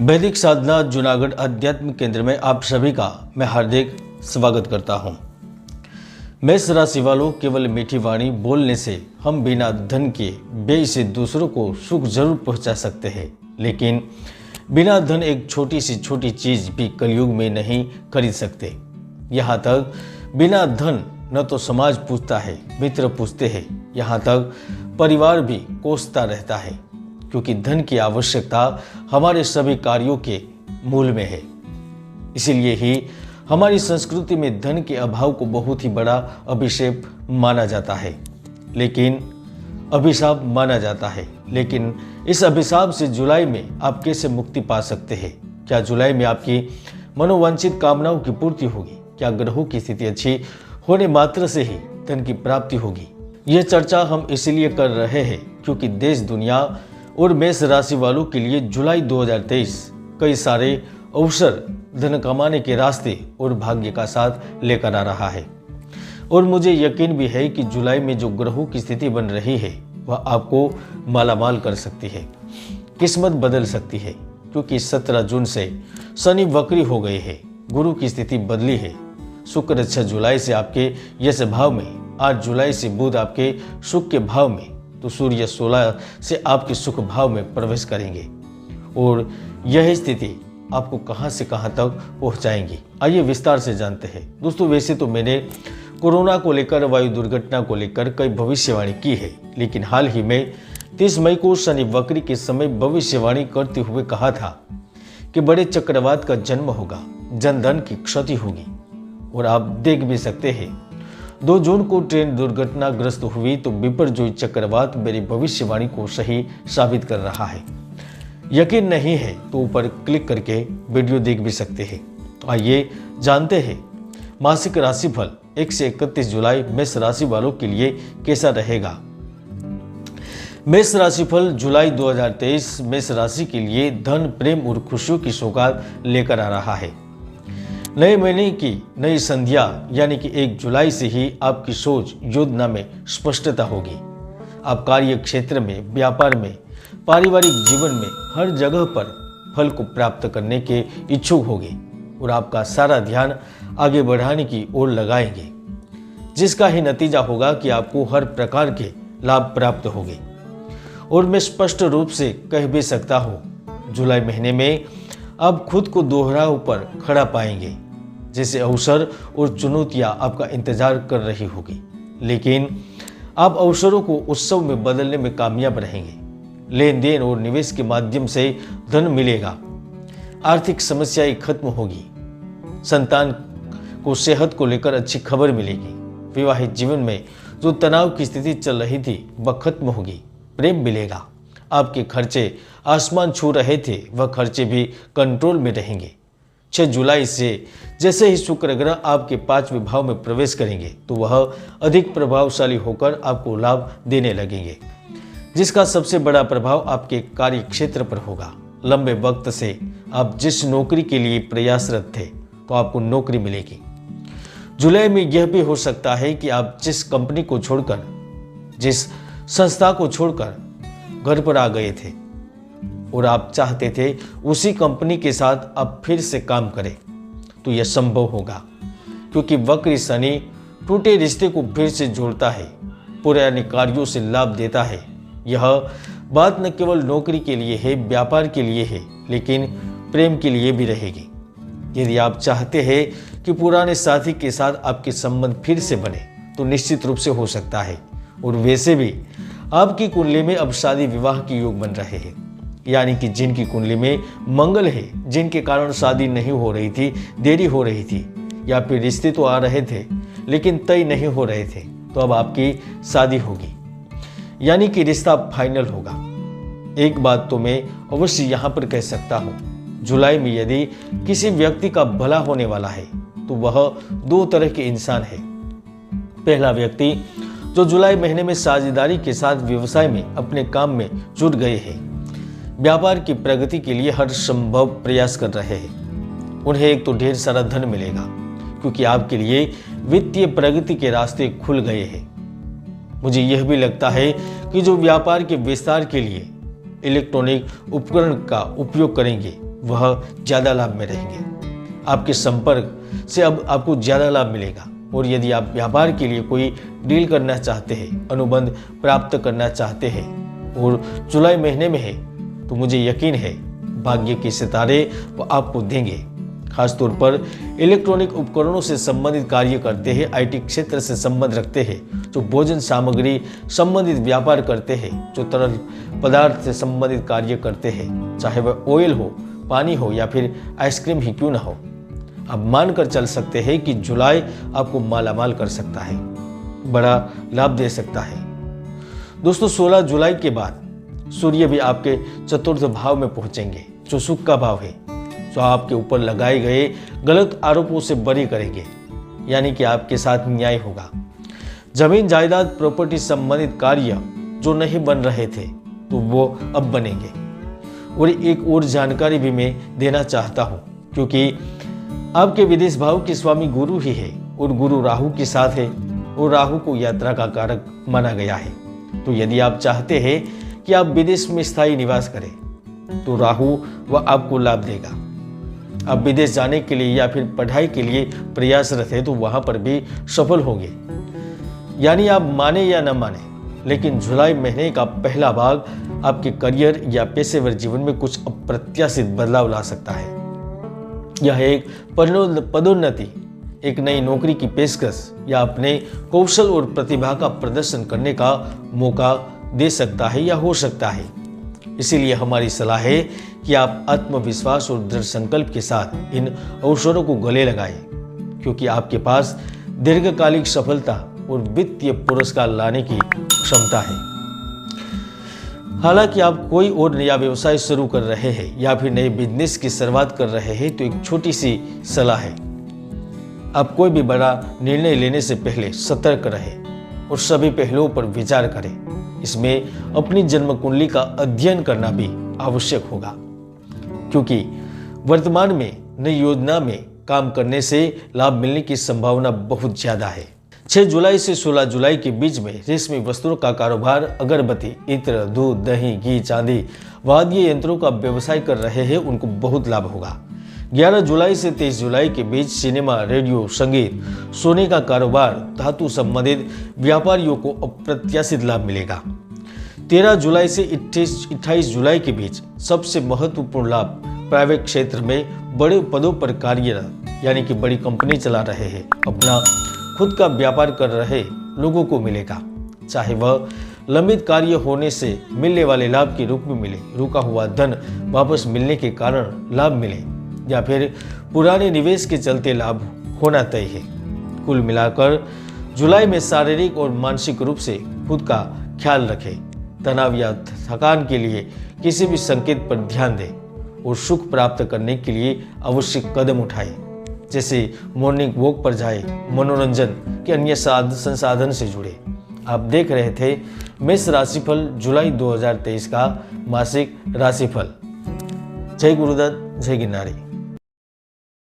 वैदिक साधना जूनागढ़ अध्यात्म केंद्र में आप सभी का मैं हार्दिक स्वागत करता हूं। मेष राशि वालों, केवल मीठी वाणी बोलने से हम बिना धन के व्यय से दूसरों को सुख जरूर पहुंचा सकते हैं, लेकिन बिना धन एक छोटी सी छोटी चीज भी कलयुग में नहीं खरीद सकते। यहाँ तक बिना धन न तो समाज पूछता है, मित्र पूछते हैं, यहाँ तक परिवार भी कोसता रहता है, क्योंकि धन की आवश्यकता हमारे सभी कार्यों के मूल में है। इसीलिए ही हमारी संस्कृति में धन के अभाव को बहुत ही बड़ा अभिशाप माना जाता है, लेकिन इस अभिशाप से जुलाई में आप कैसे मुक्ति पा सकते हैं? क्या जुलाई में आपकी मनोवांछित कामनाओं की पूर्ति होगी? क्या ग्रहों की स्थिति अच्छी होने मात्र से ही धन की प्राप्ति होगी? यह चर्चा हम इसलिए कर रहे हैं क्योंकि देश, दुनिया और मेष राशि वालों के लिए जुलाई 2023 कई सारे अवसर, धन कमाने के रास्ते और भाग्य का साथ लेकर आ रहा है। और मुझे यकीन भी है कि जुलाई में जो ग्रहों की स्थिति बन रही है वह आपको मालामाल कर सकती है, किस्मत बदल सकती है, क्योंकि 17 जून से शनि वक्री हो गए हैं, गुरु की स्थिति बदली है। शुक्र 6 जुलाई से आपके यश भाव में, 8 जुलाई से बुध आपके सुख के भाव में, तो सूर्य 16 से आपके सुख भाव में प्रवेश करेंगे और यह स्थिति आपको कहां से कहां तक पहुंचाएंगी, आइए विस्तार से जानते हैं। दोस्तों, वैसे तो मैंने कोरोना को लेकर, वायु दुर्घटना को लेकर कई भविष्यवाणी की है, लेकिन हाल ही में 30 मई को शनि वक्री के समय भविष्यवाणी करते हुए कहा था कि बड़े चक्रवात का जन्म होगा, जनधन की क्षति होगी। और आप देख भी सकते हैं 2 जून को ट्रेन दुर्घटनाग्रस्त हुई, तो बिपरजोई चक्रवात मेरी भविष्यवाणी को सही साबित कर रहा है। यकीन नहीं है तो ऊपर क्लिक करके वीडियो देख भी सकते हैं। आइए जानते हैं मासिक राशिफल 1 से 31 जुलाई मेष राशि वालों के लिए कैसा रहेगा। मेष राशिफल जुलाई 2023 मेष राशि के लिए धन, प्रेम और खुशियों की सौगात लेकर आ रहा है। नए महीने की नई संध्या यानी कि 1 जुलाई से ही आपकी सोच योजना में स्पष्टता होगी। आप कार्य क्षेत्र में, व्यापार में, पारिवारिक जीवन में हर जगह पर फल को प्राप्त करने के इच्छुक होंगे और आपका सारा ध्यान आगे बढ़ाने की ओर लगाएंगे, जिसका ही नतीजा होगा कि आपको हर प्रकार के लाभ प्राप्त होंगे। और मैं स्पष्ट रूप से कह भी सकता हूँ, जुलाई महीने में आप खुद को दोहराव पर खड़ा पाएंगे, जैसे अवसर और चुनौतियां आपका इंतजार कर रही होगी, लेकिन आप अवसरों को उत्सव में बदलने में कामयाब रहेंगे। लेन देन और निवेश के माध्यम से धन मिलेगा, आर्थिक समस्याएं खत्म होगी, संतान को सेहत को लेकर अच्छी खबर मिलेगी, विवाहित जीवन में जो तनाव की स्थिति चल रही थी वह खत्म होगी, प्रेम मिलेगा, आपके खर्चे आसमान छू रहे थे वह खर्चे भी कंट्रोल में रहेंगे। 6 जुलाई से जैसे ही शुक्र ग्रह आपके 5वें भाव में प्रवेश करेंगे तो वह अधिक प्रभावशाली होकर आपको लाभ देने लगेंगे, जिसका सबसे बड़ा प्रभाव आपके कार्य क्षेत्र पर होगा। लंबे वक्त से आप जिस नौकरी के लिए प्रयासरत थे तो आपको नौकरी मिलेगी। जुलाई में यह भी हो सकता है कि आप जिस कंपनी को छोड़कर, जिस संस्था को छोड़कर घर पर आ गए थे और आप चाहते थे उसी कंपनी के साथ आप फिर से काम करें, तो यह संभव होगा, क्योंकि वक्री शनि टूटे रिश्ते को फिर से जोड़ता है, पुराने कार्यों से लाभ देता है। यह बात न केवल नौकरी के लिए है, व्यापार के लिए है, लेकिन प्रेम के लिए भी रहेगी। यदि आप चाहते हैं कि पुराने साथी के साथ आपके संबंध फिर से बने तो निश्चित रूप से हो सकता है। और वैसे भी आपकी कुंडली में अब शादी विवाह के योग बन रहे हैं, यानी कि जिनकी कुंडली में मंगल है, जिनके कारण शादी नहीं हो रही थी, देरी हो रही थी, या फिर रिश्ते तो आ रहे थे लेकिन तय नहीं हो रहे थे, तो अब आपकी शादी होगी, यानी कि रिश्ता फाइनल होगा। एक बात तो मैं अवश्य यहाँ पर कह सकता हूँ, जुलाई में यदि किसी व्यक्ति का भला होने वाला है तो वह 2 तरह के इंसान है। पहला व्यक्ति जो जुलाई महीने में साझेदारी के साथ व्यवसाय में, अपने काम में जुट गए हैं, व्यापार की प्रगति के लिए हर संभव प्रयास कर रहे हैं, उन्हें एक तो ढेर सारा धन मिलेगा, क्योंकि आपके लिए वित्तीय प्रगति के रास्ते खुल गए हैं। मुझे यह भी लगता है कि जो व्यापार के विस्तार के लिए इलेक्ट्रॉनिक उपकरण का उपयोग करेंगे वह ज़्यादा लाभ में रहेंगे। आपके संपर्क से अब आपको ज़्यादा लाभ मिलेगा। और यदि आप व्यापार के लिए कोई डील करना चाहते हैं, अनुबंध प्राप्त करना चाहते हैं और जुलाई महीने में है, तो मुझे यकीन है भाग्य के सितारे वो आपको देंगे। खासतौर पर इलेक्ट्रॉनिक उपकरणों से संबंधित कार्य करते हैं, आईटी क्षेत्र से संबंध रखते हैं, जो भोजन सामग्री संबंधित व्यापार करते हैं, जो तरल पदार्थ से संबंधित कार्य करते हैं, चाहे वह ऑयल हो, पानी हो या फिर आइसक्रीम ही क्यों ना हो। आप मानकर चल सकते हैं कि जुलाई आपको मालामाल कर सकता है, बड़ा लाभ दे सकता है। दोस्तों 16 जुलाई के बाद सूर्य भी आपके चतुर्थ भाव में पहुंचेंगे, जो सुख का भाव है, जो आपके ऊपर लगाए गए गलत आरोपों से बरी करेंगे, यानी कि आपके साथ न्याय होगा। जमीन जायदाद प्रॉपर्टी संबंधित कार्य जो नहीं बन रहे थे तो वो अब बनेंगे। और एक और जानकारी भी मैं देना चाहता हूँ, क्योंकि आपके विदेश भाव के स्वामी गुरु ही है और गुरु राहु के साथ है और राहु को यात्रा का कारक माना गया है। तो यदि आप चाहते हैं कि आप विदेश में स्थायी निवास करें तो राहु वह आपको लाभ देगा। आप विदेश जाने के लिए या फिर पढ़ाई के लिए प्रयासरत है तो वहां पर भी सफल होंगे। यानी आप माने या न माने, लेकिन जुलाई महीने का पहला भाग आपके करियर या पेशेवर जीवन में कुछ अप्रत्याशित बदलाव ला सकता है। यह एक पदोन्नति, एक नई नौकरी की पेशकश या अपने कौशल और प्रतिभा का प्रदर्शन करने का मौका दे सकता है या हो सकता है। इसीलिए हमारी सलाह है कि आप आत्मविश्वास और दृढ़ संकल्प के साथ इन अवसरों को गले लगाएं, क्योंकि आपके पास दीर्घकालिक सफलता और वित्तीय पुरस्कार लाने की क्षमता है। हालांकि आप कोई और नया व्यवसाय शुरू कर रहे हैं या फिर नए बिजनेस की शुरुआत कर रहे हैं तो एक छोटी सी सलाह है, आप कोई भी बड़ा निर्णय लेने से पहले सतर्क रहें और सभी पहलुओं पर विचार करें। इसमें अपनी जन्म कुंडली का अध्ययन करना भी आवश्यक होगा, क्योंकि वर्तमान में नई योजना में काम करने से लाभ मिलने की संभावना बहुत ज्यादा है। 6 जुलाई से 16 जुलाई के बीच में रेशमी वस्त्रों का कारोबार, अगरबत्ती, इत्र, दूध, दही, घी, चांदी, वाद्य यंत्रों का व्यवसाय कर रहे हैं उनको बहुत लाभ होगा। 11 जुलाई से 23 जुलाई के बीच सिनेमा, रेडियो, संगीत, सोने का कारोबार, धातु संबंधित व्यापारियों को अप्रत्याशित लाभ मिलेगा। 13 जुलाई से 28 जुलाई के बीच सबसे महत्वपूर्ण लाभ प्राइवेट क्षेत्र में बड़े पदों पर कार्यरत, यानी कि बड़ी कंपनी चला रहे हैं, अपना खुद का व्यापार कर रहे लोगों को मिलेगा। चाहे वह लंबित कार्य होने से मिलने वाले लाभ के रूप में मिले, रुका हुआ धन वापस मिलने के कारण लाभ मिले, या फिर पुराने निवेश के चलते लाभ होना तय है। कुल मिलाकर जुलाई में शारीरिक और मानसिक रूप से खुद का ख्याल रखें, तनाव या थकान के लिए किसी भी संकेत पर ध्यान दें और सुख प्राप्त करने के लिए आवश्यक कदम उठाएं, जैसे मॉर्निंग वॉक पर जाएं, मनोरंजन के अन्य संसाधन से जुड़े। आप देख रहे थे मेष राशिफल जुलाई 2023 का मासिक राशिफल। जय गुरुदत्त, जय गिरनारी।